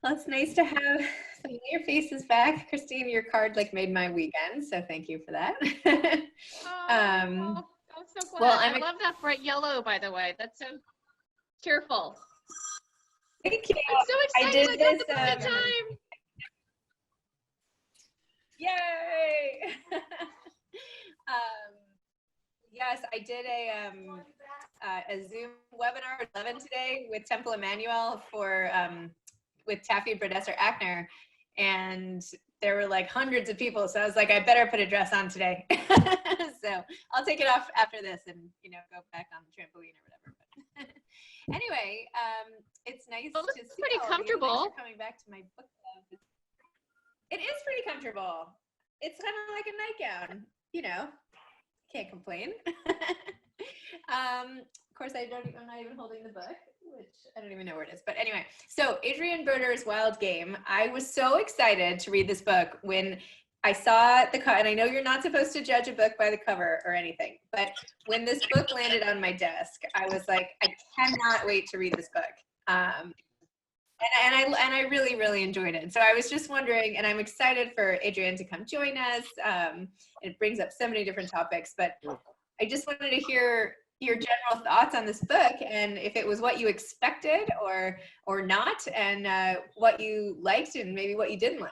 Well, it's nice to have familiar faces back. Christine, your card like made my weekend, so thank you for that. I'm so glad. Well, I love that bright yellow, by the way. That's so cheerful. Thank you. I'm so excited. I did this, I got the time. Yay! Yes, I did a Zoom webinar at 11 today with Temple Emmanuel for with Taffy Brodeur Ackner, and there were like hundreds of people. So I was like, I better put a dress on today. So I'll take it off after this and go back on the trampoline or whatever. But anyway, it's nice to see. Pretty comfortable. Coming back to my book club. It is pretty comfortable. It's kind of like a nightgown, can't complain. Of course, I'm not even holding the book, which I don't even know where it is. But anyway, so Adrienne Brodeur's Wild Game. I was so excited to read this book when I saw the cover, and I know you're not supposed to judge a book by the cover or anything, but when this book landed on my desk, I was like, I cannot wait to read this book. And I really, really enjoyed it. So I was just wondering, and I'm excited for Adrienne to come join us. It brings up so many different topics, but I just wanted to hear your general thoughts on this book and if it was what you expected or not, and what you liked and maybe what you didn't like.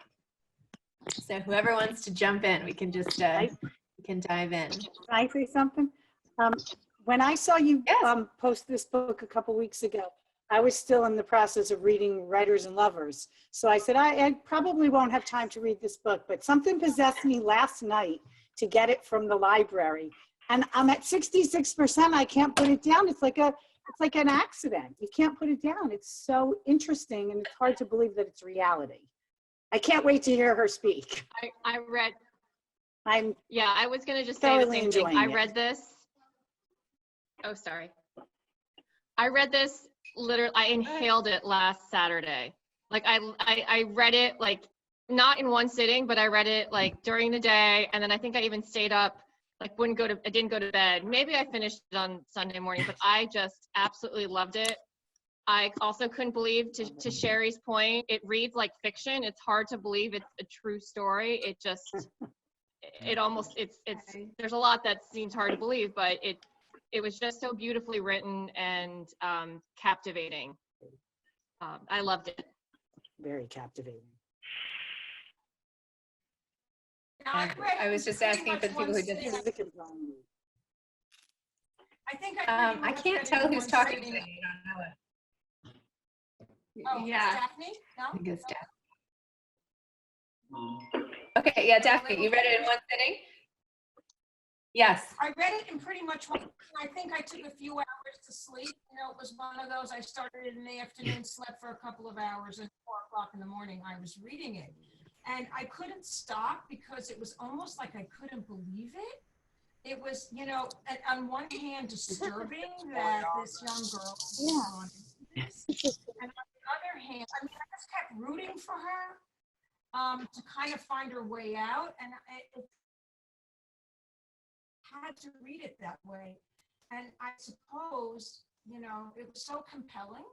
So whoever wants to jump in, we can just we can dive in. Can I say something? When I saw you post this book a couple weeks ago, I was still in the process of reading Writers and Lovers. So I said, I probably won't have time to read this book, but something possessed me last night to get it from the library. And I'm at 66%, I can't put it down. It's like an accident. You can't put it down. It's so interesting and it's hard to believe that it's reality. I can't wait to hear her speak. I was gonna just say the thoroughly same thing. enjoying I it. read this. Oh, sorry. I read this literally, I inhaled it last Saturday. Like I read it like not in one sitting, but I read it like during the day, and then I think I even stayed up, like I didn't go to bed. Maybe I finished it on Sunday morning, but I just absolutely loved it. I also couldn't believe, to Sherry's point, it reads like fiction. It's hard to believe it's a true story. It just, there's a lot that seems hard to believe, but it was just so beautifully written and captivating. I loved it. Very captivating. I was just asking for the people who didn't. I can't tell who's talking today. I don't know it. Oh, yeah. Daphne? No? I think it's Daphne. Okay, yeah, Daphne, you read it in one sitting? Yes. I read it in pretty much one. I think I took a few hours to sleep. It was one of those, I started it in the afternoon, slept for a couple of hours, and 4 o'clock in the morning, I was reading it. And I couldn't stop because it was almost like I couldn't believe it. It was, on one hand, disturbing that this young girl was on this. And on the other hand, I just kept rooting for her to kind of find her way out. And I had to read it that way. And I suppose, it was so compelling.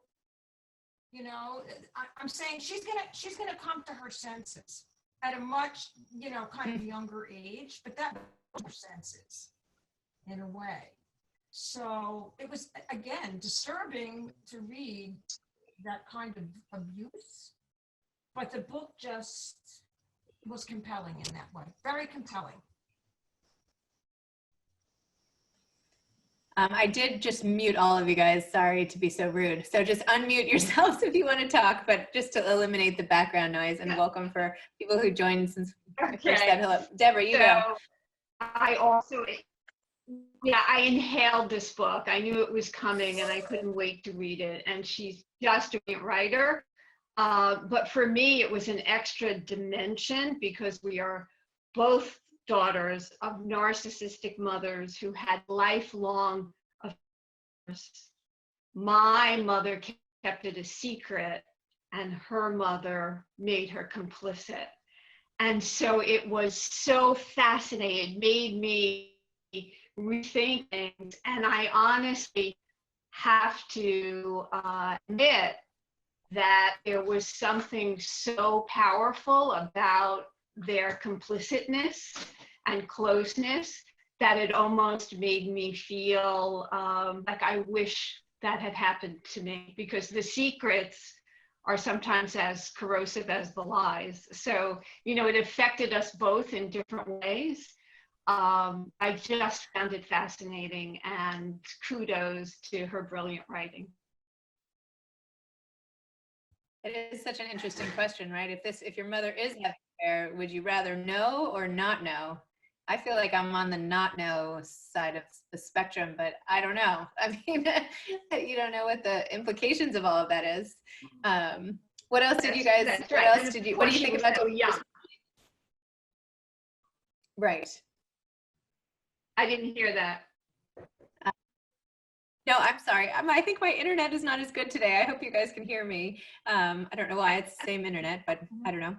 I'm saying she's gonna come to her senses at a much, kind of younger age, but that her senses in a way. So it was, again, disturbing to read that kind of abuse, but the book just was compelling in that way, very compelling. I did just mute all of you guys. Sorry to be so rude. So just unmute yourselves if you want to talk, but just to eliminate the background noise. And welcome for people who joined since I first said hello. Deborah, you go. I inhaled this book. I knew it was coming and I couldn't wait to read it. And she's just a brilliant writer. But for me, it was an extra dimension because we are both daughters of narcissistic mothers who had lifelong affairs. My mother kept it a secret and her mother made her complicit. And so it was so fascinating. It made me rethink things. And I honestly have to admit that there was something so powerful about their complicitness and closeness that it almost made me feel like I wish that had happened to me, because the secrets are sometimes as corrosive as the lies. So, you know, it affected us both in different ways. I just found it fascinating, and kudos to her brilliant writing. It is such an interesting question, right? If your mother is having an affair, would you rather know or not know? I feel like I'm on the not know side of the spectrum, but I don't know. I mean, you don't know what the implications of all of that is. What else did you guys, That's what right. else did you, what do you think about? So young. Right. I didn't hear that. No, I'm sorry. I think my internet is not as good today. I hope you guys can hear me. I don't know why it's the same internet, but I don't know.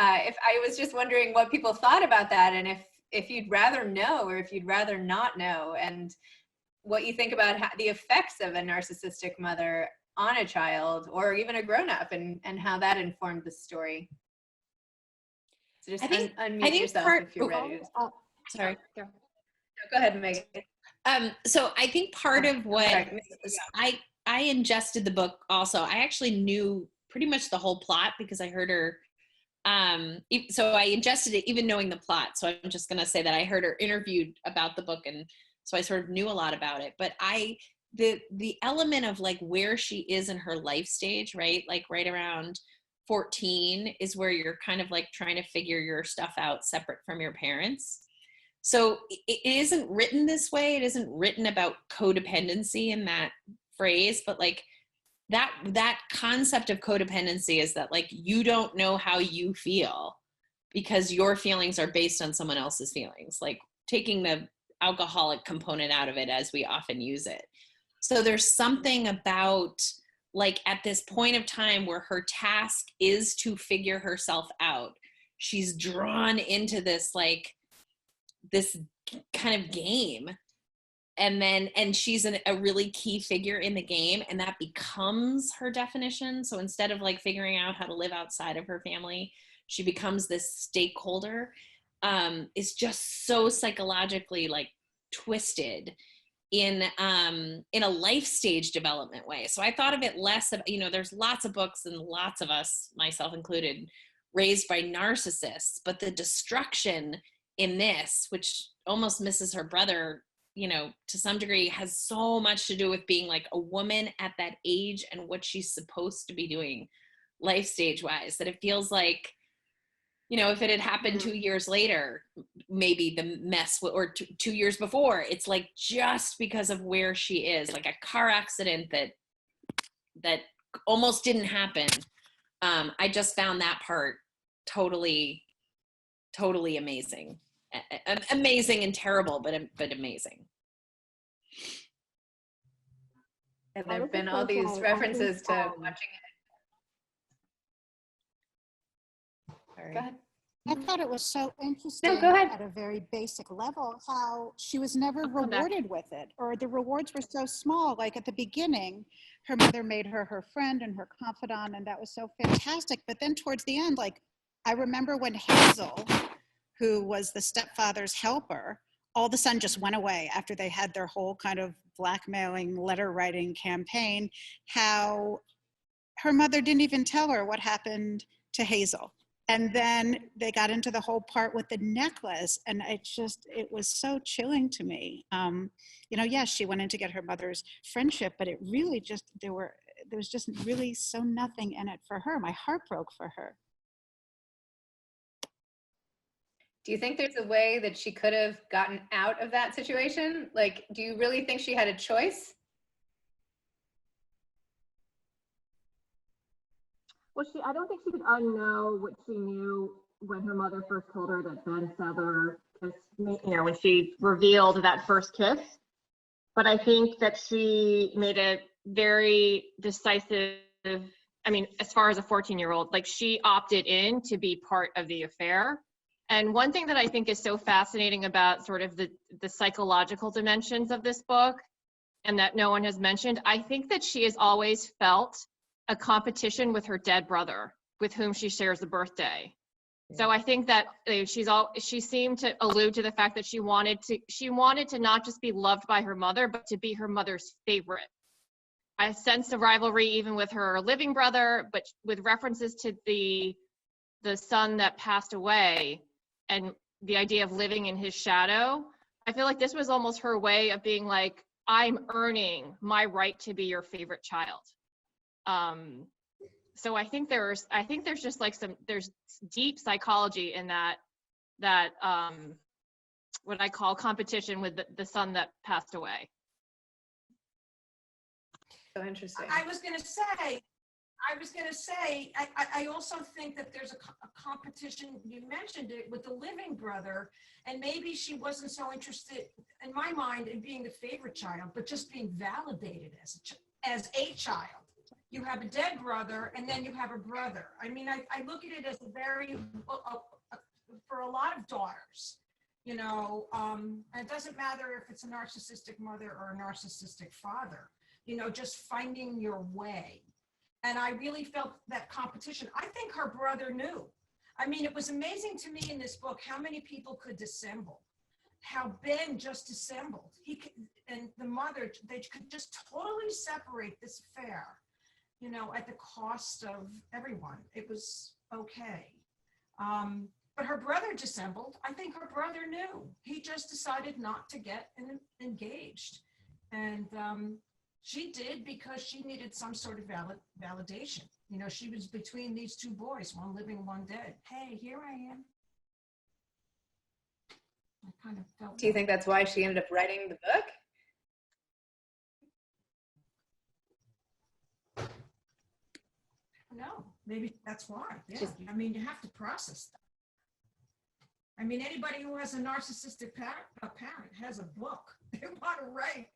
If I was just wondering what people thought about that, and if you'd rather know or if you'd rather not know, and what you think about the effects of a narcissistic mother on a child or even a grown-up, and how that informed the story. So just unmute yourself if you're ready. Sorry. No, go ahead, Megan. So I think part of what I ingested the book also, I actually knew pretty much the whole plot because I heard her. So I ingested it even knowing the plot. So I'm just going to say that I heard her interviewed about the book. And so I sort of knew a lot about it, but the element of like where she is in her life stage, right? Like right around 14 is where you're kind of like trying to figure your stuff out separate from your parents. So it isn't written this way. It isn't written about codependency in that phrase, but like that concept of codependency is that like you don't know how you feel because your feelings are based on someone else's feelings, like taking the alcoholic component out of it as we often use it. So there's something about like at this point of time where her task is to figure herself out, she's drawn into this like this kind of game, and she's a really key figure in the game, and that becomes her definition. So instead of like figuring out how to live outside of her family, she becomes this stakeholder. Is just so psychologically like twisted in a life stage development way. So I thought of it less of, you know, there's lots of books and lots of us, myself included, raised by narcissists, but the destruction in this, which almost misses her brother, you know, to some degree, has so much to do with being like a woman at that age and what she's supposed to be doing life stage wise, that it feels like, you know, if it had happened 2 years later, maybe the mess, or 2 years before, it's like just because of where she is, like a car accident that almost didn't happen. I just found that part totally amazing. Amazing and terrible, but amazing. And there have been all these references to watching it. Sorry. Go ahead. I thought it was so interesting No, go ahead. at a very basic level how she was never rewarded with it, or the rewards were so small. Like at the beginning, her mother made her her friend and her confidant, and that was so fantastic. But then towards the end, like I remember when Hazel, who was the stepfather's helper, all of a sudden just went away after they had their whole kind of blackmailing letter writing campaign, how her mother didn't even tell her what happened to Hazel. And then they got into the whole part with the necklace, and it was so chilling to me. You know, yes, she went in to get her mother's friendship, but it really just, there was just really so nothing in it for her. My heart broke for her. Do you think there's a way that she could have gotten out of that situation? Like, do you really think she had a choice? Well, I don't think she could unknow what she knew when her mother first told her that Ben Souther kissed me, you know, when she revealed that first kiss. But I think that she made a very decisive, I mean, as far as a 14-year-old, like she opted in to be part of the affair. And one thing that I think is so fascinating about sort of the psychological dimensions of this book, and that no one has mentioned, I think that she has always felt a competition with her dead brother, with whom she shares the birthday. So I think that she seemed to allude to the fact that she wanted to not just be loved by her mother, but to be her mother's favorite. I sensed a rivalry even with her living brother, but with references to the son that passed away and the idea of living in his shadow. I feel like this was almost her way of being like, I'm earning my right to be your favorite child. So I think there's just like there's deep psychology in that what I call competition with the son that passed away. So interesting. I was going to say, I also think that there's a competition, you mentioned it, with the living brother, and maybe she wasn't so interested, in my mind, in being the favorite child, but just being validated as a child. You have a dead brother, and then you have a brother. I mean, I look at it as a very, for a lot of daughters, you know, it doesn't matter if it's a narcissistic mother or a narcissistic father, you know, just finding your way. And I really felt that competition. I think her brother knew. I mean, it was amazing to me in this book how many people could dissemble, how Ben just dissembled. And the mother, they could just totally separate this affair, you know, at the cost of everyone. It was okay. But her brother dissembled. I think her brother knew. He just decided not to get engaged. And she did because she needed some sort of validation. You know, she was between these two boys, one living, one dead. Hey, here I am. I kind of felt. Do you think that's why she ended up writing the book? No, maybe that's why. Yeah, I mean, you have to process that. I mean, anybody who has a narcissistic parent has a book they want to write.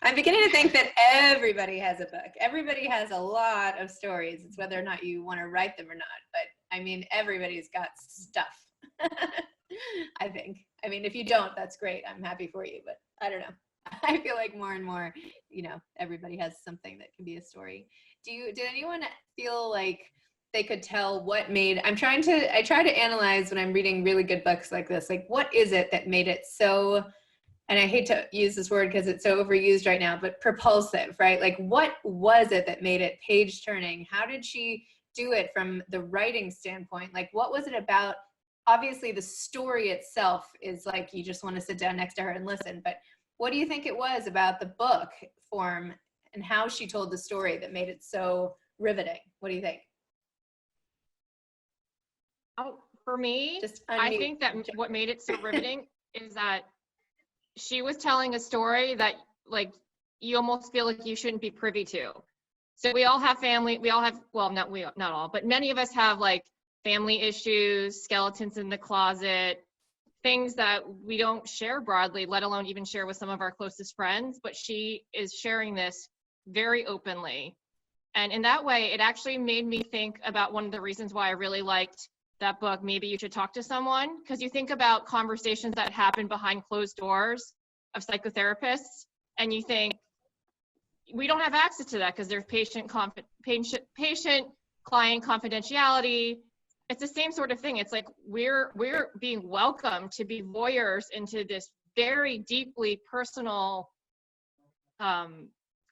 I'm beginning to think that everybody has a book. Everybody has a lot of stories. It's whether or not you want to write them or not. But I mean, everybody's got stuff. I think. I mean, if you don't, that's great. I'm happy for you. But I don't know. I feel like more and more, you know, everybody has something that can be a story. Did anyone feel like they could tell what made, I try to analyze when I'm reading really good books like this, like what is it that made it so, and I hate to use this word because it's so overused right now, but propulsive, right? Like what was it that made it page turning? How did she do it from the writing standpoint? Like what was it about? Obviously the story itself is like, you just want to sit down next to her and listen, but what do you think it was about the book form and how she told the story that made it so riveting? What do you think? Oh, for me, I think that what made it so riveting is that she was telling a story that like you almost feel like you shouldn't be privy to. So we all have family, well, not all, but many of us have like family issues, skeletons in the closet, things that we don't share broadly, let alone even share with some of our closest friends, but she is sharing this very openly. And in that way, it actually made me think about one of the reasons why I really liked that book, Maybe You Should Talk to Someone, because you think about conversations that happen behind closed doors of psychotherapists, and you think, we don't have access to that because there's patient-client confidentiality. It's the same sort of thing. It's like we're being welcomed to be voyeurs into this very deeply personal,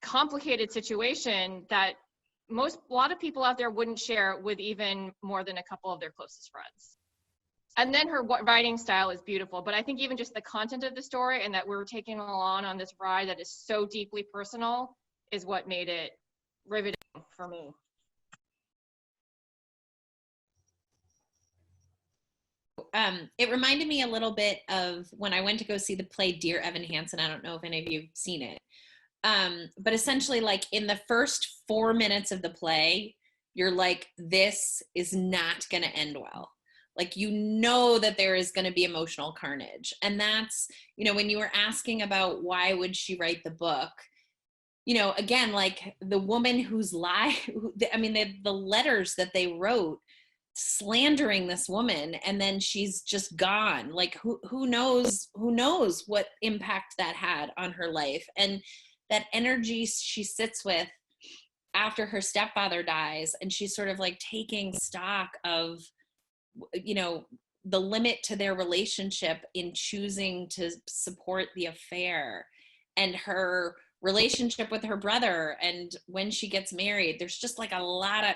complicated situation that a lot of people out there wouldn't share with even more than a couple of their closest friends. And then her writing style is beautiful, but I think even just the content of the story and that we're taking along on this ride that is so deeply personal is what made it riveting for me. It reminded me a little bit of when I went to go see the play Dear Evan Hansen. I don't know if any of you have seen it. But essentially, like in the first 4 minutes of the play, you're like, this is not going to end well. Like, you know that there is going to be emotional carnage. And that's, you know, when you were asking about why would she write the book, you know, again, like the woman whose lie, I mean, the letters that they wrote slandering this woman, and then she's just gone. Like, who knows what impact that had on her life. And that energy she sits with, after her stepfather dies, and she's sort of like taking stock of, you know, the limit to their relationship in choosing to support the affair, and her relationship with her brother, and when she gets married. There's just like a lot of,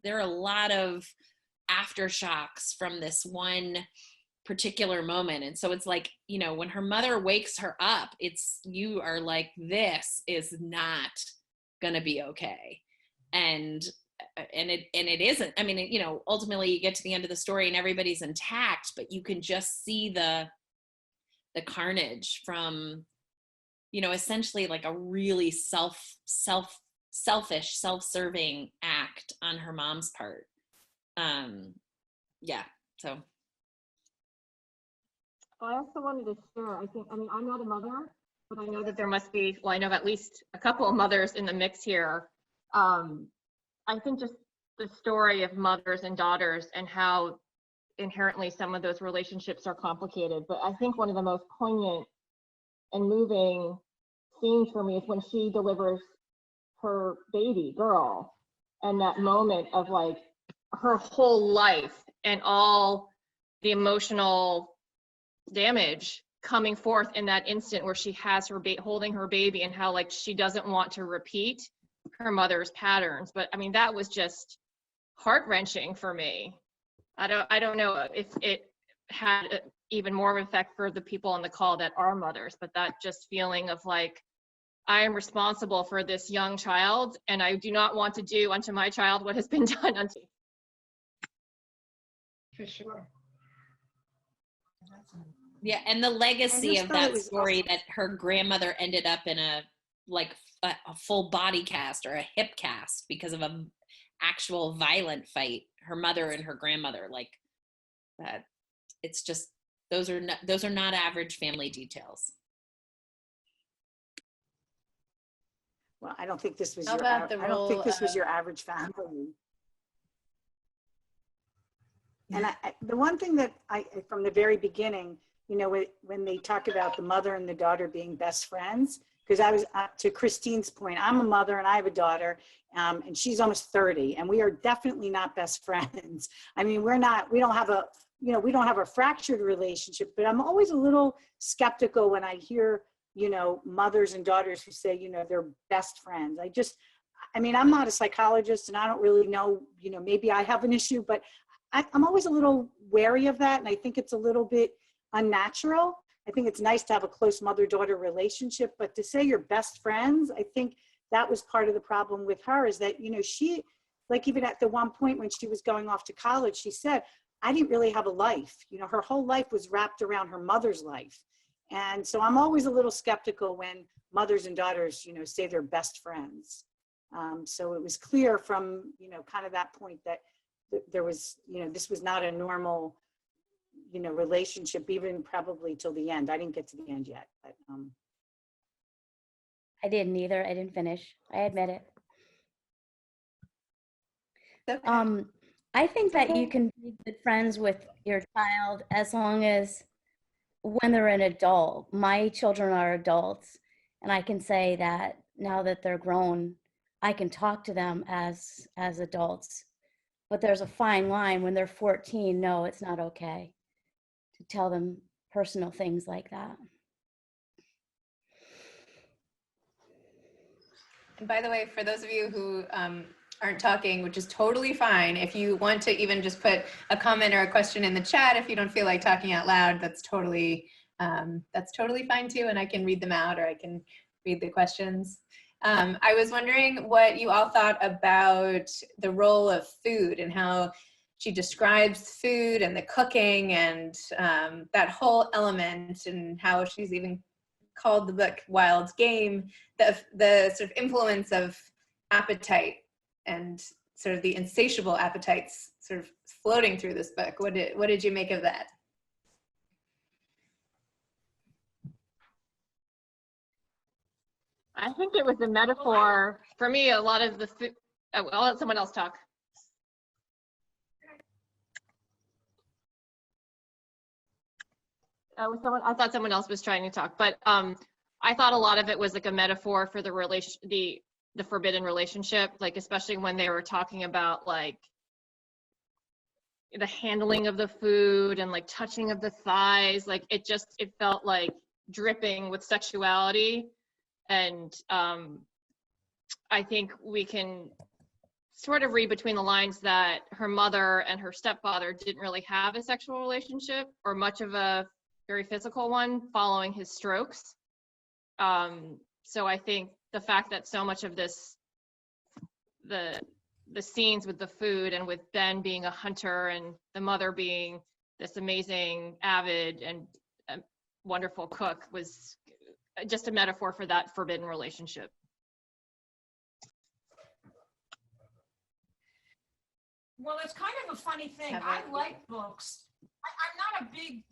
there are a lot of aftershocks from this one particular moment. And so it's like, you know, when her mother wakes her up, you are like, this is not gonna be okay. And it isn't. I mean, you know, ultimately you get to the end of the story and everybody's intact, but you can just see the carnage from, you know, essentially like a really selfish, self-serving act on her mom's part. Yeah, so. I also wanted to share, I mean, I'm not a mother, but I know that there must be, well, I know of at least a couple of mothers in the mix here. I think just the story of mothers and daughters and how inherently some of those relationships are complicated. But I think one of the most poignant and moving scenes for me is when she delivers her baby girl, and that moment of like her whole life and all the emotional damage coming forth in that instant where she has her holding her baby, and how like she doesn't want to repeat her mother's patterns. But I mean, that was just heart-wrenching for me. I don't know if it had even more of an effect for the people on the call that are mothers, but that just feeling of like, I am responsible for this young child, and I do not want to do unto my child what has been done unto. For sure. Yeah, and the legacy of that story that her grandmother ended up in a full body cast or a hip cast because of a actual violent fight, her mother and her grandmother, like that. It's just, those are not average family details. Well, I don't think this was How your, about the I don't think role this was of- your average family. And the one thing that from the very beginning, you know, when they talk about the mother and the daughter being best friends, because I was, to Christine's point, I'm a mother and I have a daughter, and she's almost 30, and we are definitely not best friends. I mean, we don't have a fractured relationship, but I'm always a little skeptical when I hear, you know, mothers and daughters who say, you know, they're best friends. I mean, I'm not a psychologist and I don't really know, you know, maybe I have an issue, but I'm always a little wary of that. And I think it's a little bit unnatural. I think it's nice to have a close mother-daughter relationship, but to say you're best friends, I think that was part of the problem with her, is that, you know, she, like even at the one point when she was going off to college, she said, I didn't really have a life. You know, her whole life was wrapped around her mother's life. And so I'm always a little skeptical when mothers and daughters, you know, say they're best friends. So it was clear from, you know, kind of that point that there was, you know, this was not a normal, you know, relationship, even probably till the end. I didn't get to the end yet, but I didn't either. I didn't finish. I admit it. Okay. I think that you can be good friends with your child as long as when they're an adult. My children are adults, and I can say that now that they're grown, I can talk to them as adults. But there's a fine line when they're 14. No, it's not okay to tell them personal things like that. And by the way, for those of you who aren't talking, which is totally fine, if you want to even just put a comment or a question in the chat, if you don't feel like talking out loud, that's totally fine too, and I can read them out, or I can read the questions. I was wondering what you all thought about the role of food and how she describes food and the cooking and that whole element, and how she's even called the book Wild Game, the sort of influence of appetite and sort of the insatiable appetites sort of floating through this book. What did you make of that? I think it was a metaphor for me. A lot of the food. Oh, I'll let someone else talk. I thought someone else was trying to talk, but I thought a lot of it was like a metaphor for the the forbidden relationship, like especially when they were talking about like the handling of the food and like touching of the thighs, like it felt like dripping with sexuality. And I think we can sort of read between the lines that her mother and her stepfather didn't really have a sexual relationship or much of a very physical one following his strokes. So I think the fact that so much of this, the scenes with the food and with Ben being a hunter and the mother being this amazing, avid and wonderful cook was just a metaphor for that forbidden relationship. Well, it's kind of a funny thing. I like books. I'm not a big,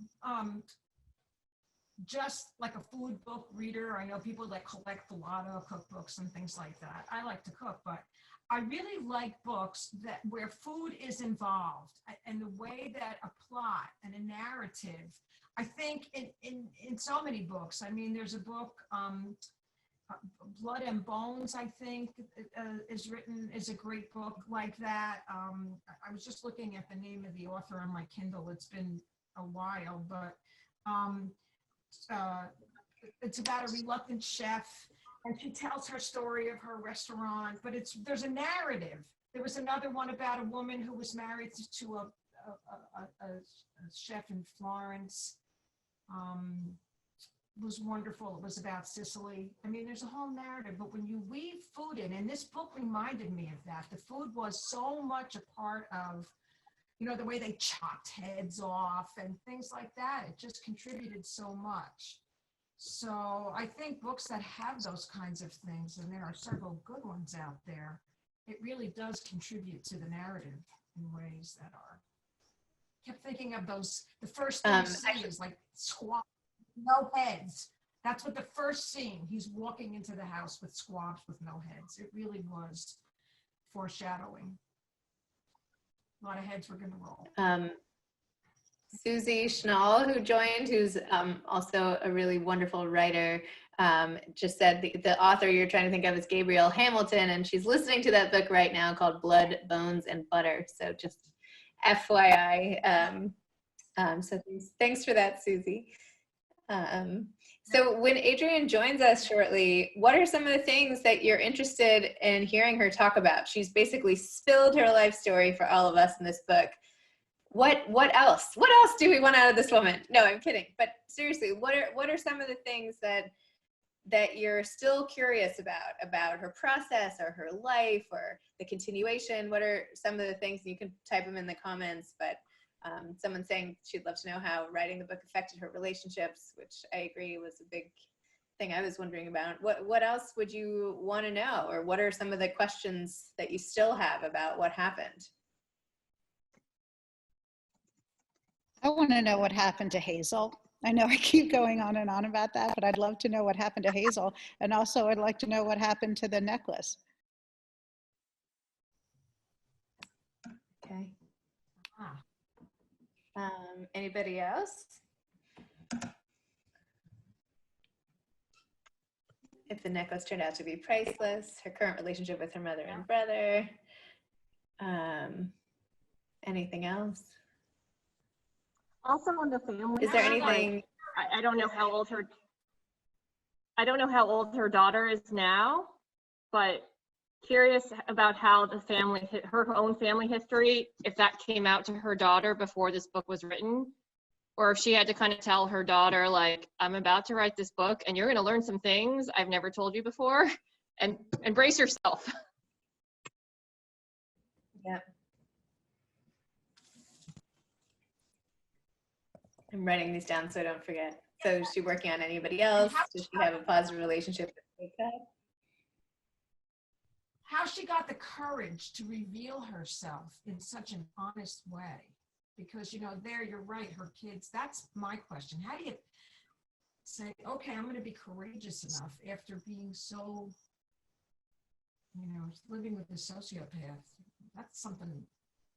just like a food book reader. I know people that collect a lot of cookbooks and things like that. I like to cook, but I really like books that where food is involved and the way that a plot and a narrative. I think in so many books. I mean, there's a book, Blood and Bones, I think, is a great book like that. I was just looking at the name of the author on my Kindle. It's been a while, but it's about a reluctant chef, and she tells her story of her restaurant, but there's a narrative. There was another one about a woman who was married to a chef in Florence. Was wonderful. It was about Sicily. I mean, there's a whole narrative, but when you weave food in, and this book reminded me of that, the food was so much a part of, you know, the way they chopped heads off and things like that. It just contributed so much. So I think books that have those kinds of things, and there are several good ones out there, it really does contribute to the narrative in ways that are, kept thinking of those, the first thing you see is like squab. No heads. That's what the first scene. He's walking into the house with squabs with no heads. It really was foreshadowing. A lot of heads were going to roll. Susie Schnall, who joined, who's also a really wonderful writer, just said the author you're trying to think of is Gabrielle Hamilton, and she's listening to that book right now called Blood, Bones, and Butter. So just FYI. So thanks for that, Susie. So when Adrienne joins us shortly, what are some of the things that you're interested in hearing her talk about? She's basically spilled her life story for all of us in this book. What else? What else do we want out of this woman? No, I'm kidding. But seriously, what are some of the things that you're still curious about her process or her life or the continuation? What are some of the things? You can type them in the comments, but someone's saying she'd love to know how writing the book affected her relationships, which I agree was a big thing I was wondering about. What else would you want to know? Or what are some of the questions that you still have about what happened? I want to know what happened to Hazel. I know I keep going on and on about that, but I'd love to know what happened to Hazel. And also I'd like to know what happened to the necklace. Okay. Anybody else? If the necklace turned out to be priceless, her current relationship with her mother and brother. Anything else? Also on the family. Is there anything? I don't know how old her daughter is now, but curious about how the family, her own family history, if that came out to her daughter before this book was written, or if she had to kind of tell her daughter, like, I'm about to write this book and you're going to learn some things I've never told you before, and embrace yourself. Yeah. I'm writing these down so I don't forget. So is she working on anybody else? Does she have a positive relationship with Jacob? How she got the courage to reveal herself in such an honest way. Because, you know, there, you're right, her kids, that's my question. How do you say, okay, I'm going to be courageous enough after being so, you know, living with a sociopath? That's something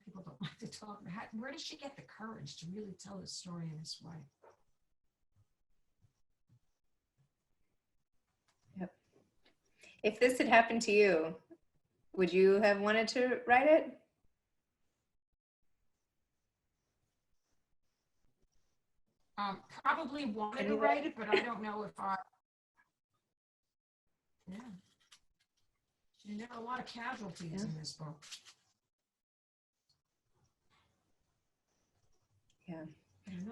people don't like to talk about. Where does she get the courage to really tell this story in this way? If this had happened to you, would you have wanted to write it? Probably wanted to write it, but I don't know if I, yeah. There are a lot of casualties in this book. Yeah.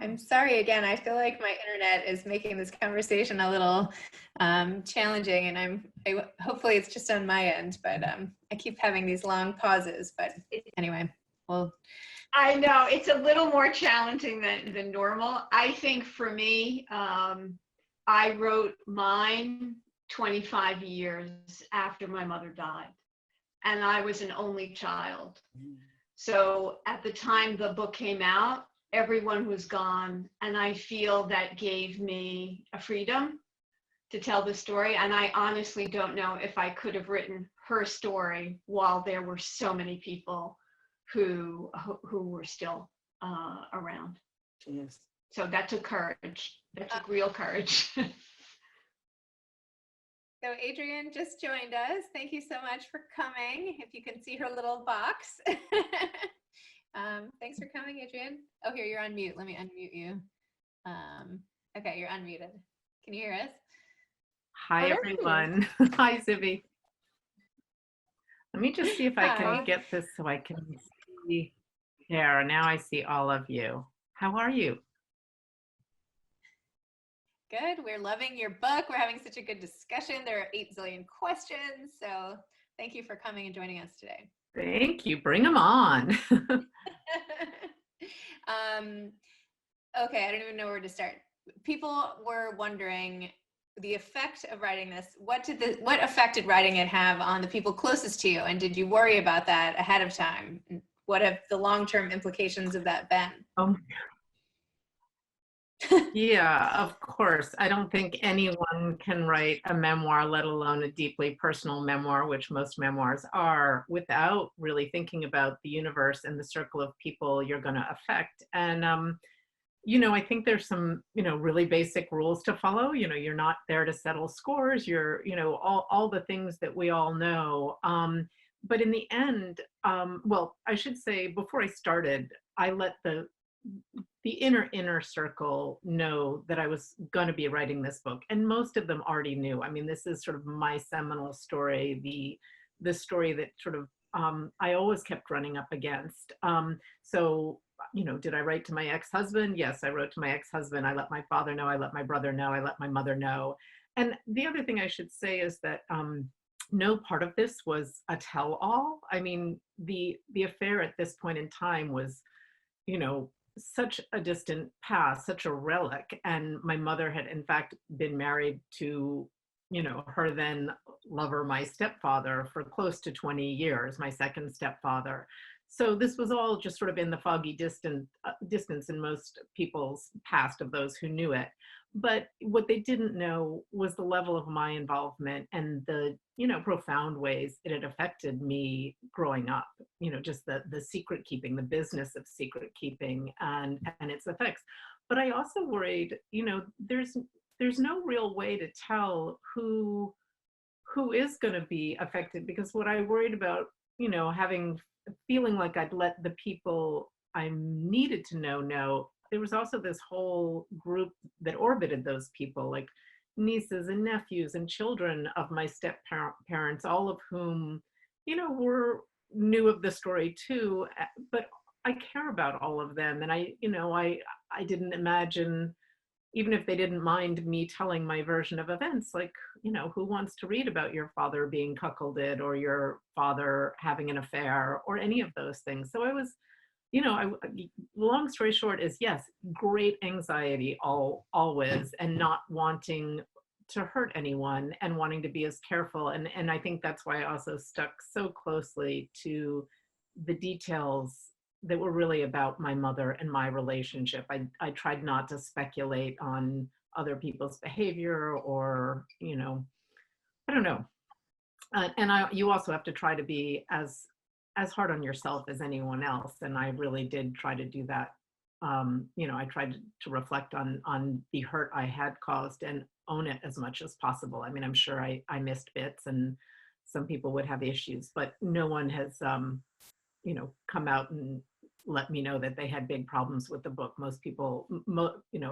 I'm sorry again. I feel like my internet is making this conversation a little challenging, and hopefully it's just on my end, but I keep having these long pauses. But anyway, well. I know it's a little more challenging than normal. I think for me, I wrote mine 25 years after my mother died, and I was an only child. So at the time the book came out, everyone was gone, and I feel that gave me a freedom to tell the story. And I honestly don't know if I could have written her story while there were so many people who were still around. Yes. So that took courage. That took real courage. So Adrienne just joined us. Thank you so much for coming. If you can see her little box. Thanks for coming, Adrienne. Oh, here, you're on mute. Let me unmute you. Okay, you're unmuted. Can you hear us? Hi, everyone. Hi, Zibby. Let me just see if I can get this so I can see there. Now I see all of you. How are you? Good. We're loving your book. We're having such a good discussion. There are 8 zillion questions. So thank you for coming and joining us today. Thank you. Bring them on. Okay, I don't even know where to start. People were wondering the effect of writing this. What effect did writing it have on the people closest to you? And did you worry about that ahead of time? What have the long-term implications of that been? Yeah, of course. I don't think anyone can write a memoir, let alone a deeply personal memoir, which most memoirs are, without really thinking about the universe and the circle of people you're going to affect. And, I think there's some, really basic rules to follow. You're not there to settle scores. You're, all the things that we all know. But in the end, well, I should say before I started, I let the inner circle know that I was going to be writing this book, and most of them already knew. I mean, this is sort of my seminal story, the story that sort of I always kept running up against. So, did I write to my ex-husband? Yes, I wrote to my ex-husband. I let my father know. I let my brother know. I let my mother know. And the other thing I should say is that no part of this was a tell-all. I mean, the affair at this point in time was, such a distant past, such a relic. And my mother had in fact been married to, her then lover, my stepfather, for close to 20 years, my second stepfather. So this was all just sort of in the foggy distance in most people's past of those who knew it. But what they didn't know was the level of my involvement and the, profound ways it had affected me growing up, just the secret keeping, the business of secret keeping and its effects. But I also worried, there's no real way to tell who is going to be affected, because what I worried about, feeling like I'd let the people I needed to know, there was also this whole group that orbited those people, like nieces and nephews and children of my step parents, all of whom, knew of the story too. But I care about all of them, and I didn't imagine, even if they didn't mind me telling my version of events, like, who wants to read about your father being cuckolded or your father having an affair or any of those things. So I was, long story short is, yes, great anxiety always, and not wanting to hurt anyone and wanting to be as careful. And I think that's why I also stuck so closely to the details that were really about my mother and my relationship. I tried not to speculate on other people's behavior or, I don't know. You also have to try to be as hard on yourself as anyone else. And I really did try to do that I tried to reflect on the hurt I had caused and own it as much as possible. I mean, I'm sure I missed bits, and some people would have issues, but no one has, come out and let me know that they had big problems with the book. Most people,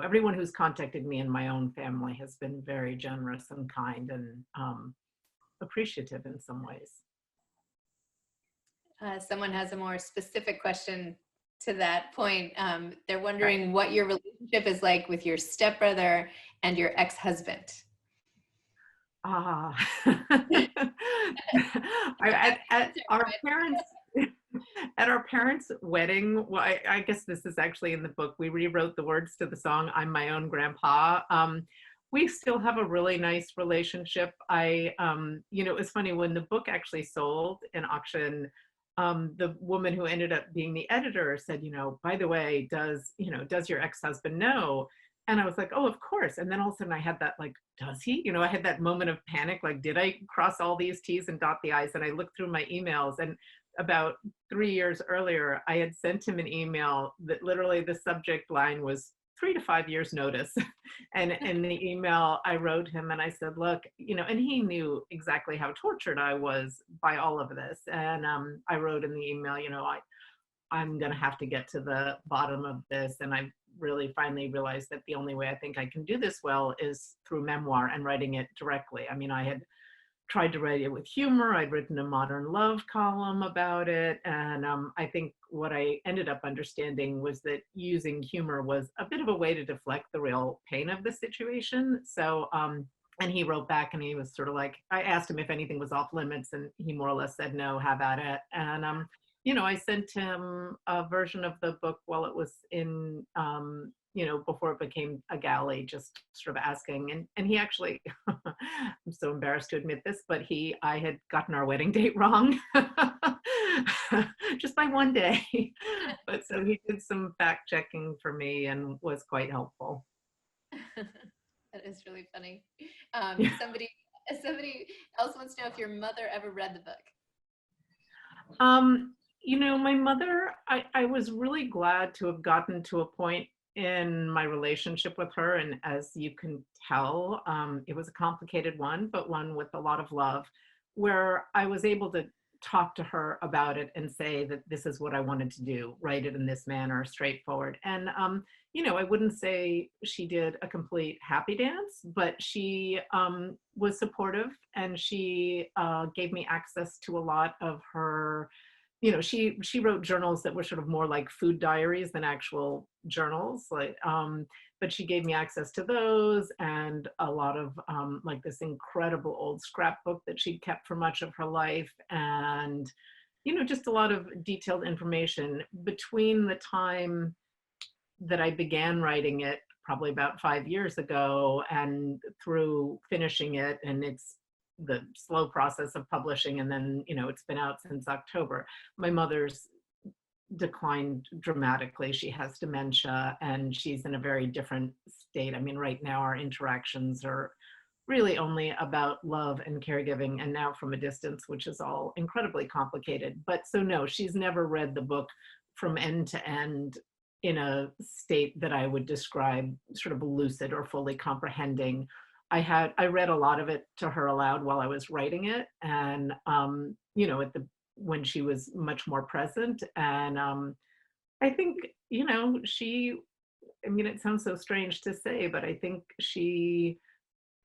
everyone who's contacted me in my own family has been very generous and kind and appreciative in some ways. Someone has a more specific question to that point. They're wondering what your relationship is like with your stepbrother and your ex-husband. At our parents' wedding, well, I guess this is actually in the book, we rewrote the words to the song, I'm My Own Grandpa. We still have a really nice relationship. It was funny, when the book actually sold in auction, the woman who ended up being the editor said, by the way, does your ex-husband know? And I was like, oh, of course. And then all of a sudden I had that, like, does he? I had that moment of panic, like, did I cross all these T's and dot the I's? And I looked through my emails, and about 3 years earlier, I had sent him an email that literally the subject line was 3 to 5 years notice. And in the email I wrote him and I said, look, and he knew exactly how tortured I was by all of this. And I wrote in the email, I'm going to have to get to the bottom of this. And I really finally realized that the only way I think I can do this well is through memoir and writing it directly. I mean, I had tried to write it with humor. I'd written a modern love column about it. And I think what I ended up understanding was that using humor was a bit of a way to deflect the real pain of the situation. So, and he wrote back and he was sort of like, I asked him if anything was off limits, and he more or less said, no, have at it. And, I sent him a version of the book while it was in, before it became a galley, just sort of asking. And he actually, I'm so embarrassed to admit this, but I had gotten our wedding date wrong just by one day. But so he did some fact checking for me and was quite helpful. That is really funny. Somebody else wants to know if your mother ever read the book. My mother, I was really glad to have gotten to a point in my relationship with her. And as you can tell, it was a complicated one, but one with a lot of love, where I was able to talk to her about it and say that this is what I wanted to do, write it in this manner, straightforward. And, I wouldn't say she did a complete happy dance, but she was supportive, and she gave me access to a lot of her, she wrote journals that were sort of more like food diaries than actual journals, but she gave me access to those, and a lot of like this incredible old scrapbook that she'd kept for much of her life, and just a lot of detailed information. Between the time that I began writing it, probably about 5 years ago, and through finishing it, and it's the slow process of publishing, and then it's been out since October, my mother's declined dramatically. She has dementia, and she's in a very different state. I mean, right now our interactions are really only about love and caregiving, and now from a distance, which is all incredibly complicated. But so no, she's never read the book from end to end in a state that I would describe sort of lucid or fully comprehending. I read a lot of it to her aloud while I was writing it, and when she was much more present. And I think it sounds so strange to say, but I think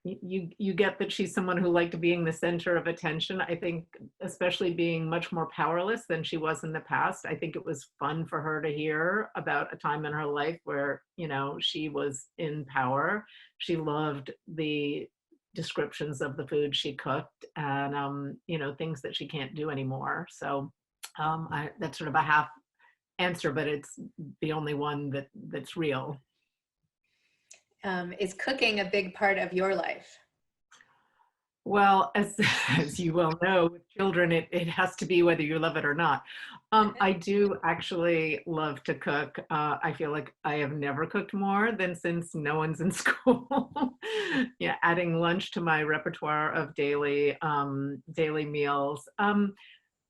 you get that she's someone who liked being the center of attention. I think, especially being much more powerless than she was in the past, I think it was fun for her to hear about a time in her life where, she was in power. She loved the descriptions of the food she cooked, and, things that she can't do anymore. So that's sort of a half answer, but it's the only one that's real. Is cooking a big part of your life? Well, as you well know, with children, it has to be whether you love it or not. I do actually love to cook. I feel like I have never cooked more than since no one's in school. Yeah, adding lunch to my repertoire of daily meals.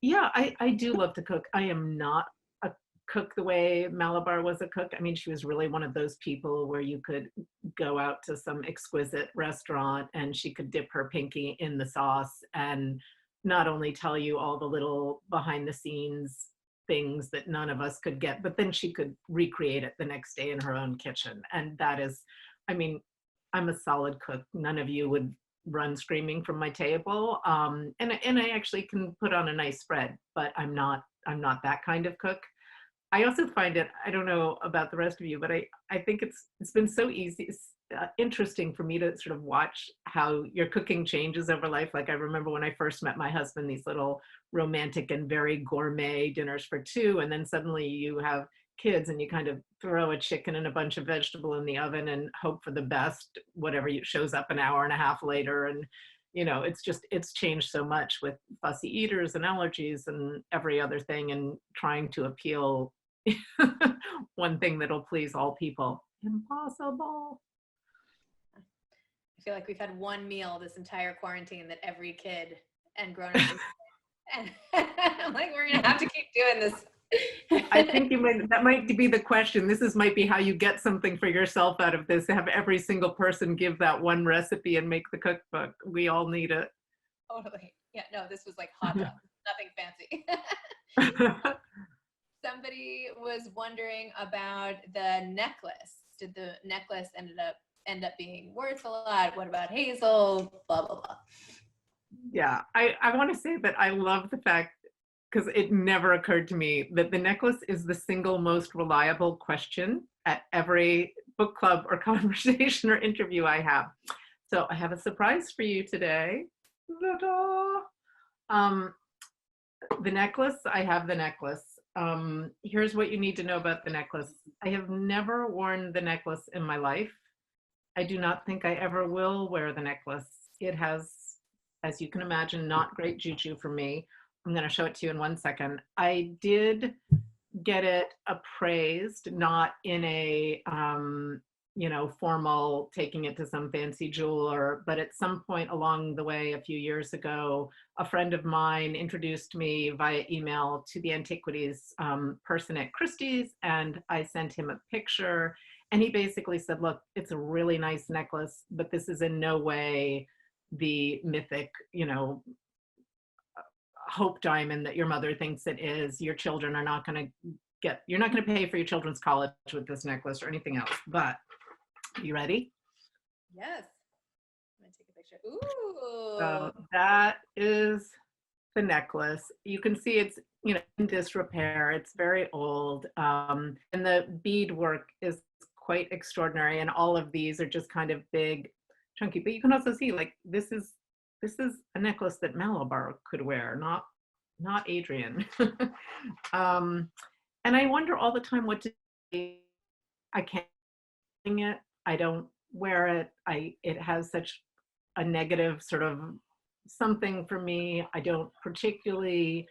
Yeah, I do love to cook. I am not a cook the way Malabar was a cook. I mean, she was really one of those people where you could go out to some exquisite restaurant and she could dip her pinky in the sauce and not only tell you all the little behind the scenes things that none of us could get, but then she could recreate it the next day in her own kitchen. And that is, I mean, I'm a solid cook. None of you would run screaming from my table. And I actually can put on a nice spread, but I'm not that kind of cook. I also find it, I don't know about the rest of you, but I think it's been so interesting for me to sort of watch how your cooking changes over life. Like I remember when I first met my husband, these little romantic and very gourmet dinners for two, and then suddenly you have kids and you kind of throw a chicken and a bunch of vegetable in the oven and hope for the best, whatever shows up an hour and a half later. And you know, it's changed so much with fussy eaters and allergies and every other thing, and trying to appeal one thing that'll please all people. Impossible. I feel like we've had one meal this entire quarantine that every kid and grown-up and I'm like, we're gonna have to keep doing this. I think that might be the question. Might be how you get something for yourself out of this. Have every single person give that one recipe and make the cookbook. We all need it. Totally. Yeah, no, this was like hot dog, nothing fancy. Somebody was wondering about the necklace. Did the necklace end up being worth a lot? What about Hazel? Blah, blah, blah. Yeah, I want to say that I love the fact, because it never occurred to me, that the necklace is the single most reliable question at every book club or conversation or interview I have. So I have a surprise for you today. The necklace, I have the necklace. Here's what you need to know about the necklace. I have never worn the necklace in my life. I do not think I ever will wear the necklace. It has, as you can imagine, not great juju for me. I'm going to show it to you in 1 second. I did get it appraised, not in a, formal taking it to some fancy jeweler, but at some point along the way, a few years ago, a friend of mine introduced me via email to the antiquities person at Christie's, and I sent him a picture, and he basically said, look, it's a really nice necklace, but this is in no way the mythic, hope diamond that your mother thinks it is. Your children are not going to you're not going to pay for your children's college with this necklace or anything else. But you ready? Yes. I'm going to take a picture. Ooh. So that is the necklace. You can see it's, in disrepair. It's very old. And the beadwork is quite extraordinary. And all of these are just kind of big, chunky, but you can also see like, this is a necklace that Malabar could wear, not Adrienne. And I wonder all the time what to do. I can't sing it. I don't wear it. It has such a negative sort of something for me. I don't particularly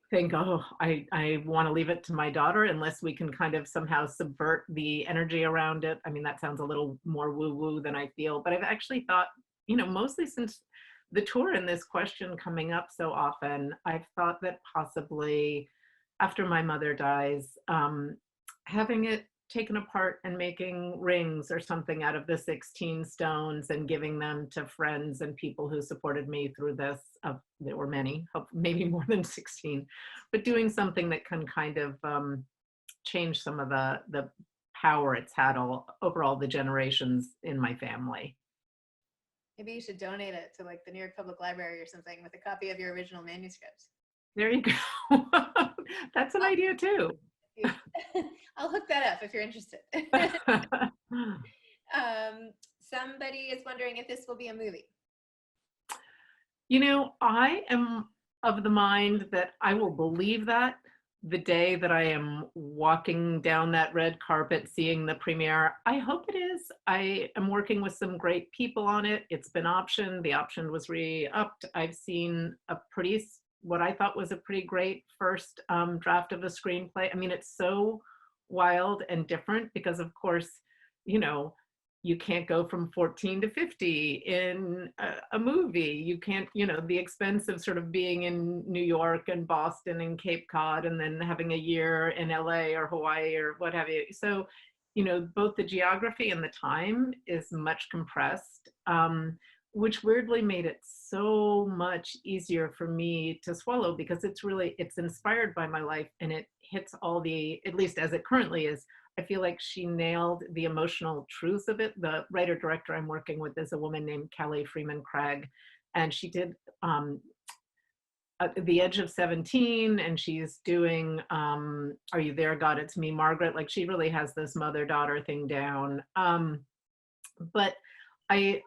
think, oh, I want to leave it to my daughter unless we can kind of somehow subvert the energy around it. I mean, that sounds a little more woo-woo than I feel, but I've actually thought, mostly since the tour and this question coming up so often, I've thought that possibly after my mother dies, having it taken apart and making rings or something out of the 16 stones and giving them to friends and people who supported me through this. There were many, maybe more than 16, but doing something that can kind of change some of the power it's had over all the generations in my family. Maybe you should donate it to like the New York Public Library or something with a copy of your original manuscript. There you go. That's an idea too. I'll hook that up if you're interested. Somebody is wondering if this will be a movie. I am of the mind that I will believe that the day that I am walking down that red carpet seeing the premiere. I hope it is. I am working with some great people on it. It's been optioned. The option was re-upped. I've seen what I thought was a pretty great first draft of a screenplay. I mean, it's so wild and different because, of course, you can't go from 14 to 50 in a movie. You can't, the expense of sort of being in New York and Boston and Cape Cod and then having a year in LA or Hawaii or what have you. So, both the geography and the time is much compressed, which weirdly made it so much easier for me to swallow, because it's inspired by my life, and it hits all the, at least as it currently is, I feel like she nailed the emotional truth of it. The writer-director I'm working with is a woman named Callie Freeman Craig, and she did The Edge of 17, and she's doing Are You There, God, It's Me, Margaret. Like, she really has this mother-daughter thing down. But I've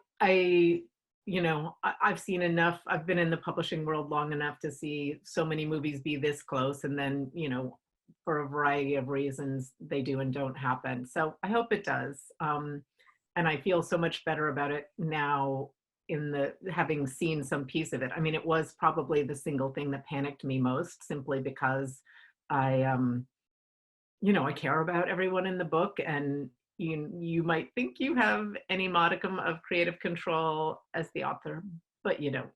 seen enough. I've been in the publishing world long enough to see so many movies be this close, and then, for a variety of reasons, they do and don't happen. So I hope it does. And I feel so much better about it now, having seen some piece of it. I mean, it was probably the single thing that panicked me most, simply because I care about everyone in the book, and you might think you have any modicum of creative control as the author, but you don't.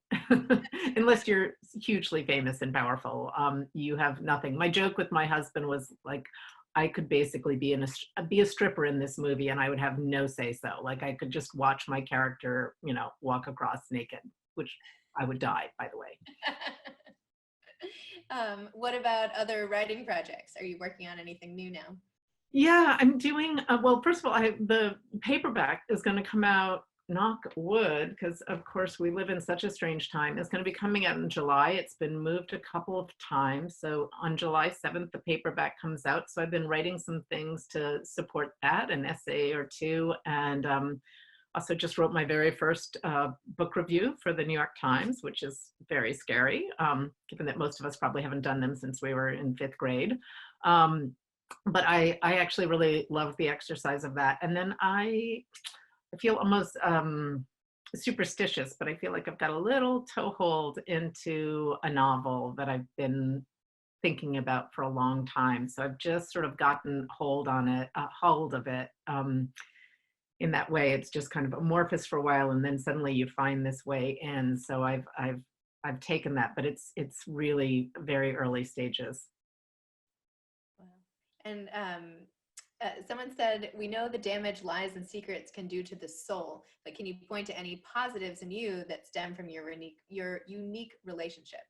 Unless you're hugely famous and powerful, you have nothing. My joke with my husband was like, I could basically be a stripper in this movie, and I would have no say so. Like, I could just watch my character, walk across naked, which I would die, by the way. What about other writing projects? Are you working on anything new now? Yeah, I'm doing, well, first of all, the paperback is going to come out, knock wood, because of course we live in such a strange time. It's going to be coming out in July. It's been moved a couple of times. So on July 7th, the paperback comes out. So I've been writing some things to support that, an essay or two. And also just wrote my very first book review for the New York Times, which is very scary, given that most of us probably haven't done them since we were in 5th grade. But I actually really love the exercise of that. And then I feel almost superstitious, but I feel like I've got a little toehold into a novel that I've been thinking about for a long time. So I've just sort of gotten hold of it. In that way, it's just kind of amorphous for a while, and then suddenly you find this way in. So I've taken that, but it's really very early stages. Wow. And someone said, we know the damage lies and secrets can do to the soul, but can you point to any positives in you that stem from your unique relationship?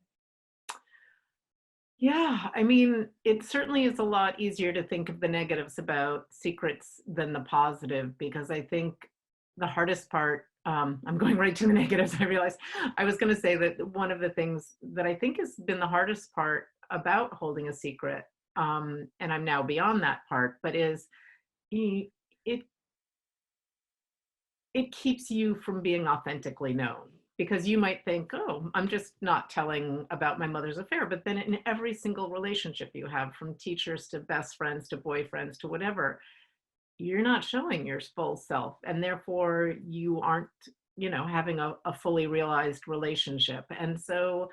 Yeah, I mean, it certainly is a lot easier to think of the negatives about secrets than the positive, because I think the hardest part, I'm going right to the negatives, I realized. I was going to say that one of the things that I think has been the hardest part about holding a secret, and I'm now beyond that part, but is it keeps you from being authentically known. Because you might think, oh, I'm just not telling about my mother's affair. But then in every single relationship you have, from teachers to best friends to boyfriends to whatever, you're not showing your full self. And therefore you aren't, having a fully realized relationship. And so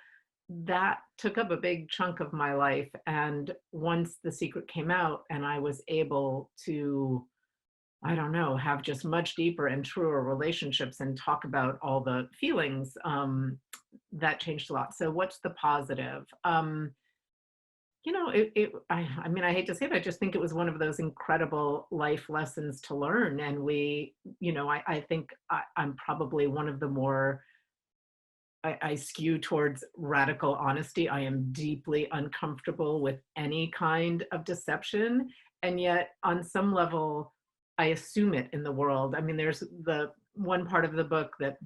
that took up a big chunk of my life. And once The Secret came out and I was able to, I don't know, have just much deeper and truer relationships and talk about all the feelings, that changed a lot. So what's the positive? I mean, I hate to say it, I just think it was one of those incredible life lessons to learn. And I think I'm probably one of the more, I skew towards radical honesty. I am deeply uncomfortable with any kind of deception. And yet on some level, I assume it in the world. I mean, there's the one part of the book that,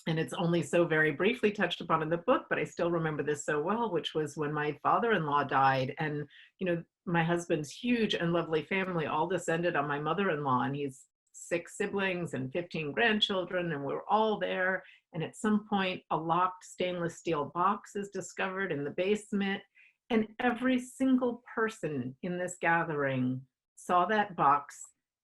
and it's only so very briefly touched upon in the book, but I still remember this so well, which was when my father-in-law died. And, my husband's huge and lovely family all descended on my mother-in-law, and he's 6 siblings and 15 grandchildren, and we're all there. And at some point, a locked stainless steel box is discovered in the basement. And every single person in this gathering saw that box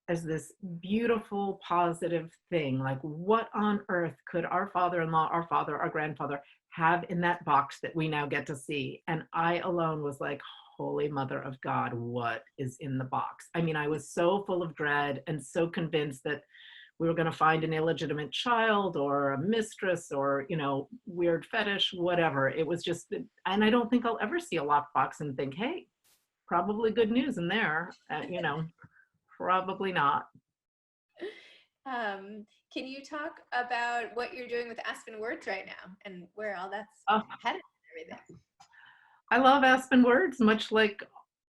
as this beautiful, positive thing. Like, what on earth could our father-in-law, our father, our grandfather have in that box that we now get to see? And I alone was like, holy mother of God, what is in the box? I mean, I was so full of dread and so convinced that we were going to find an illegitimate child or a mistress or, you know, weird fetish, whatever. It was just, and I don't think I'll ever see a lockbox and think, hey, probably good news in there. You know, probably not. Can you talk about what you're doing with Aspen Words right now and where all that's headed and everything? I love Aspen Words, much like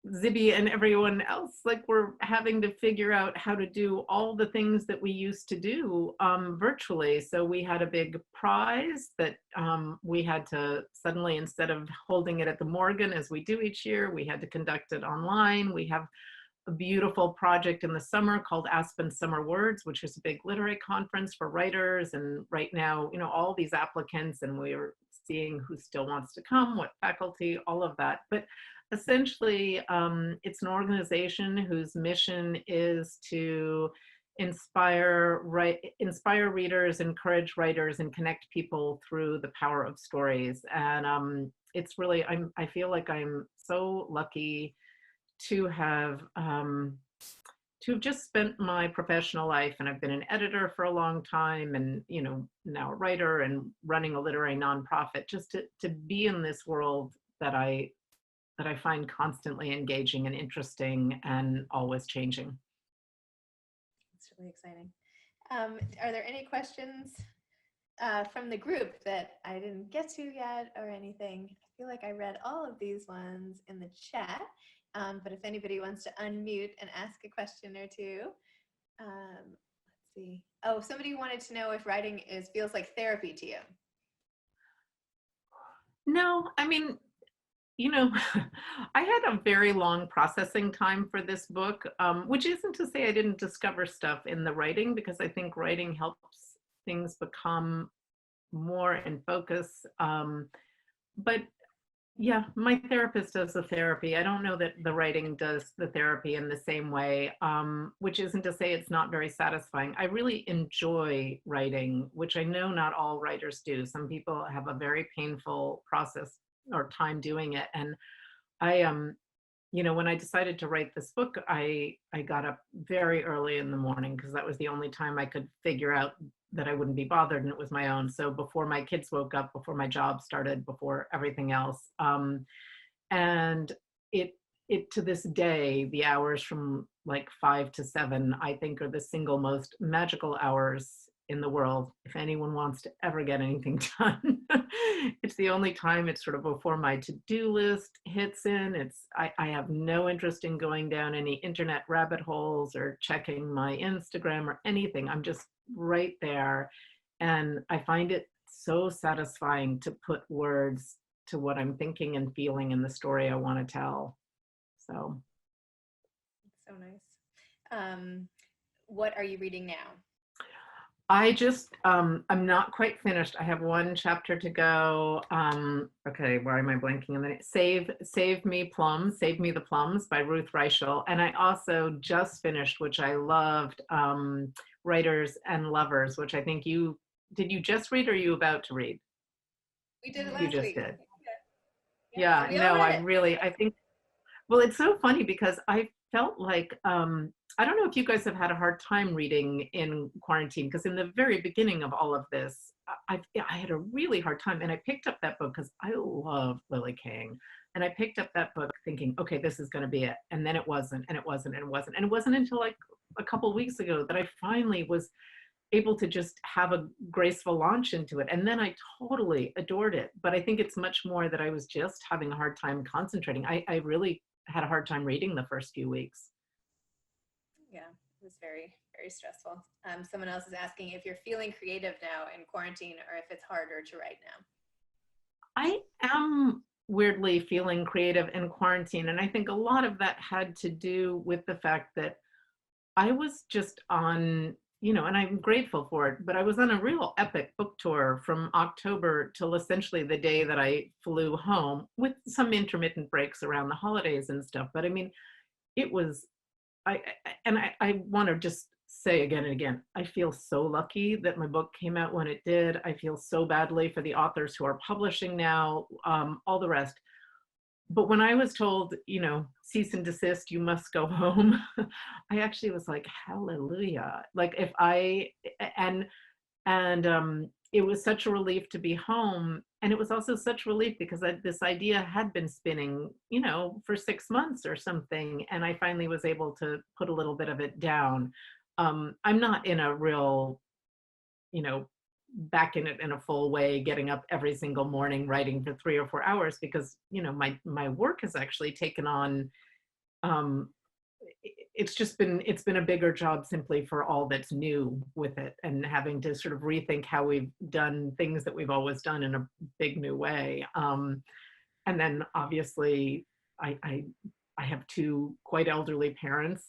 Zibby and everyone else. Like, we're having to figure out how to do all the things that we used to do virtually. So we had a big prize that we had to suddenly, instead of holding it at the Morgan as we do each year, we had to conduct it online. We have a beautiful project in the summer called Aspen Summer Words, which is a big literary conference for writers. And right now, you know, all these applicants, and we're seeing who still wants to come, what faculty, all of that. But essentially, it's an organization whose mission is to inspire readers, encourage writers, and connect people through the power of stories. And it's really, I feel like I'm so lucky to have just spent my professional life, and I've been an editor for a long time, and, you know, now a writer and running a literary nonprofit, just to be in this world that I find constantly engaging and interesting and always changing. It's really exciting. Are there any questions from the group that I didn't get to yet or anything? I feel like I read all of these ones in the chat. But if anybody wants to unmute and ask a question or two, let's see. Oh, somebody wanted to know if writing feels like therapy to you. No, I mean, you know, I had a very long processing time for this book, which isn't to say I didn't discover stuff in the writing, because I think writing helps things become more in focus. But yeah, my therapist does the therapy. I don't know that the writing does the therapy in the same way, which isn't to say it's not very satisfying. I really enjoy writing, which I know not all writers do. Some people have a very painful process or time doing it. And I, you know, when I decided to write this book, I got up very early in the morning because that was the only time I could figure out that I wouldn't be bothered, and it was my own. So before my kids woke up, before my job started, before everything else. And it to this day, the hours from like 5 to 7, I think, are the single most magical hours in the world. If anyone wants to ever get anything done, it's the only time. It's sort of before my to-do list hits in. I have no interest in going down any internet rabbit holes or checking my Instagram or anything. I'm just right there. And I find it so satisfying to put words to what I'm thinking and feeling in the story I want to tell. So. So nice. What are you reading now? I just, I'm not quite finished. I have one chapter to go. Okay, why am I blanking on the name? Save Me the Plums by Ruth Reichel. And I also just finished, which I loved, Writers and Lovers, which I think did you just read or are you about to read? We did it last week. You just week. did. Yeah, no, I think, well, it's so funny because I felt like, I don't know if you guys have had a hard time reading in quarantine, because in the very beginning of all of this, I had a really hard time, and I picked up that book because I love Lily King, and I picked up that book thinking, okay, this is going to be it, and then it wasn't, and it wasn't, and it wasn't, and it wasn't until like a couple of weeks ago that I finally was able to just have a graceful launch into it, and then I totally adored it. But I think it's much more that I was just having a hard time concentrating. I really had a hard time reading the first few weeks. Yeah, it was very, very stressful. Someone else is asking if you're feeling creative now in quarantine or if it's harder to write now. I am weirdly feeling creative in quarantine. And I think a lot of that had to do with the fact that I was just on, you know, and I'm grateful for it, but I was on a real epic book tour from October till essentially the day that I flew home, with some intermittent breaks around the holidays and stuff. But I mean, it was, I want to just say again and again, I feel so lucky that my book came out when it did. I feel so badly for the authors who are publishing now, all the rest. but when I was told, cease and desist, you must go home, I actually was like, hallelujah. Like if and it was such a relief to be home. And it was also such relief because this idea had been spinning, for 6 months or something. And I finally was able to put a little bit of it down. I'm not in a real, back in it in a full way, getting up every single morning, writing for 3 or 4 hours because, my work has actually taken on, it's been a bigger job simply for all that's new with it and having to sort of rethink how we've done things that we've always done in a big new way. And then obviously I have 2 quite elderly parents.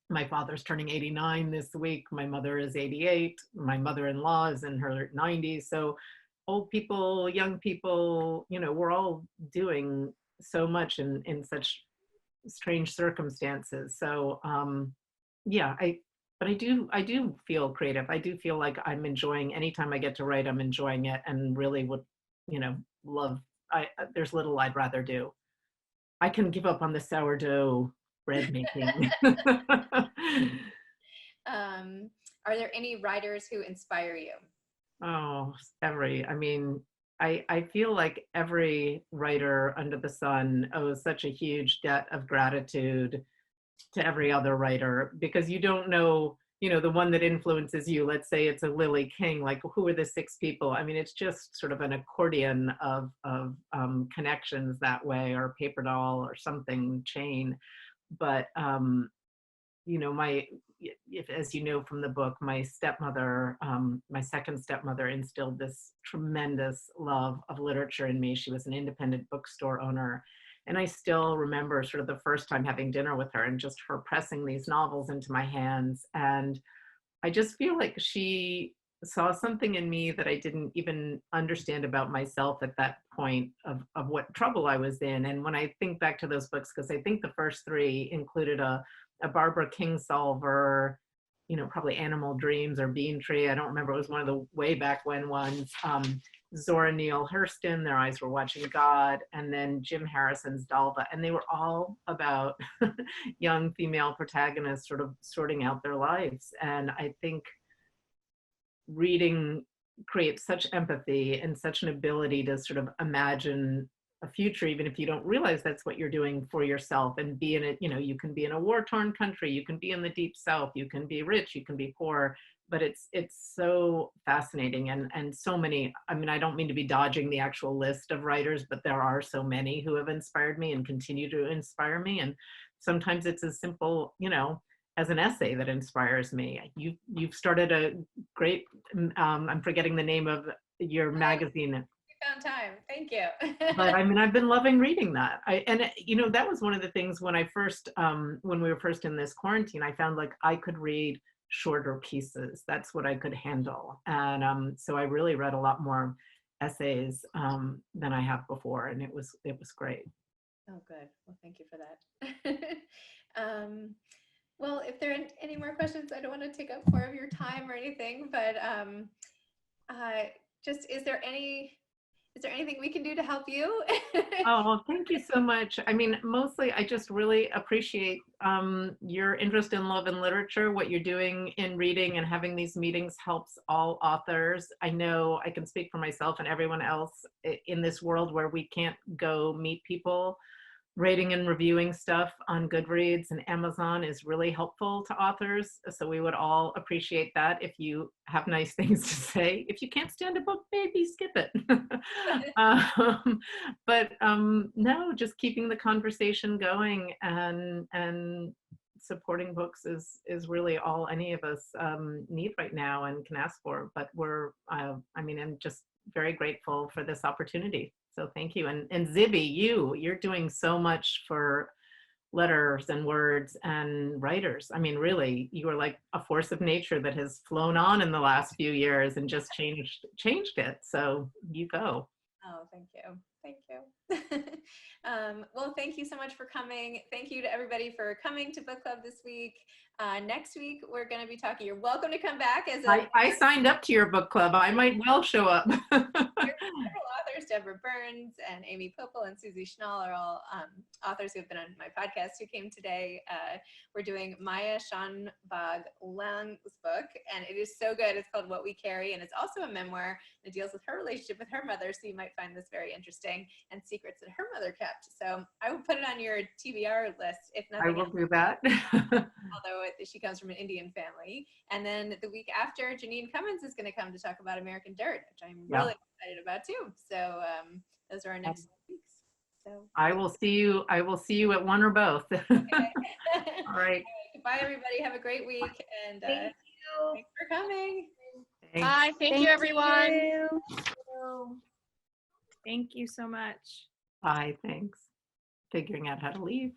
My father's turning 89 this week. My mother is 88. My mother-in-law is in her 90s. So old people, young people, we're all doing so much in such strange circumstances. So but I do feel creative. I do feel like I'm enjoying anytime I get to write, I'm enjoying it and really would, love, there's little I'd rather do. I can give up on the sourdough bread making. Are there any writers who inspire you? Oh, I feel like every writer under the sun owes such a huge debt of gratitude to every other writer because you don't know, the one that influences you. Let's say it's a Lily King, like who are the 6 people? I mean, it's just sort of an accordion of connections that way, or paper doll or something chain. But as you know from the book, my stepmother, my second stepmother, instilled this tremendous love of literature in me. She was an independent bookstore owner. And I still remember sort of the first time having dinner with her and just her pressing these novels into my hands. And I just feel like she saw something in me that I didn't even understand about myself at that point of what trouble I was in. And when I think back to those books, because I think the first 3 included a Barbara Kingsolver, probably Animal Dreams or Bean Tree. I don't remember. It was one of the way back when ones. Zora Neale Hurston, Their Eyes Were Watching God, and then Jim Harrison's Dalva. And they were all about young female protagonists sort of sorting out their lives. And I think reading creates such empathy and such an ability to sort of imagine a future, even if you don't realize that's what you're doing for yourself, and be in it. You can be in a war-torn country, you can be in the deep South, you can be rich, you can be poor, but it's so fascinating. And so many, I don't mean to be dodging the actual list of writers, but there are so many who have inspired me and continue to inspire me. And sometimes it's as simple, as an essay that inspires me. You've started a great, I'm forgetting the name of your magazine. Found time. Thank you. But I've been loving reading that. That was one of the things when I first, when we were first in this quarantine, I found like I could read shorter pieces. That's what I could handle. And so I really read a lot more essays than I have before, and it was great. Oh, good. Well, thank you for that. Well, if there are any more questions, I don't want to take up more of your time or anything, but just, is there anything we can do to help you? Oh, well, thank you so much. Mostly I just really appreciate your interest in love and literature. What you're doing in reading and having these meetings helps all authors. I know I can speak for myself and everyone else in this world where we can't go meet people. Rating and reviewing stuff on Goodreads and Amazon is really helpful to authors. So we would all appreciate that if you have nice things to say. If you can't stand a book, maybe skip it. No, just keeping the conversation going and supporting books is really all any of us need right now and can ask for. But I'm just very grateful for this opportunity. So thank you. And Zibby, you're doing so much for letters and words and writers. Really, you are like a force of nature that has flown on in the last few years and just changed it. So you go. Oh, thank you. Thank you. Well, thank you so much for coming. Thank you to everybody for coming to book club this week. Next week, we're going to be talking. You're welcome to come back. I signed up to your book club. I might well show up. There's several authors Deborah Burns and Amy Popel and Susie Schnall are all authors who have been on my podcast who came today. We're doing Maya Shanbag Lang's book, and it is so good. It's called What We Carry, and it's also a memoir that deals with her relationship with her mother, so you might find this very interesting, and secrets that her mother kept. So I will put it on your TBR list, if nothing I will else. do that. Although she comes from an Indian family. And then the week after, Janine Cummins is going to come to talk about American Dirt, which I'm really excited about too. So those are our next weeks. So I will see you at one or both. Okay. All right. Goodbye, everybody. Have a great week. And Thank you. thanks for coming. Thanks. Bye. Thank you, everyone. Thank you so much. Bye. Thanks. Figuring out how to leave.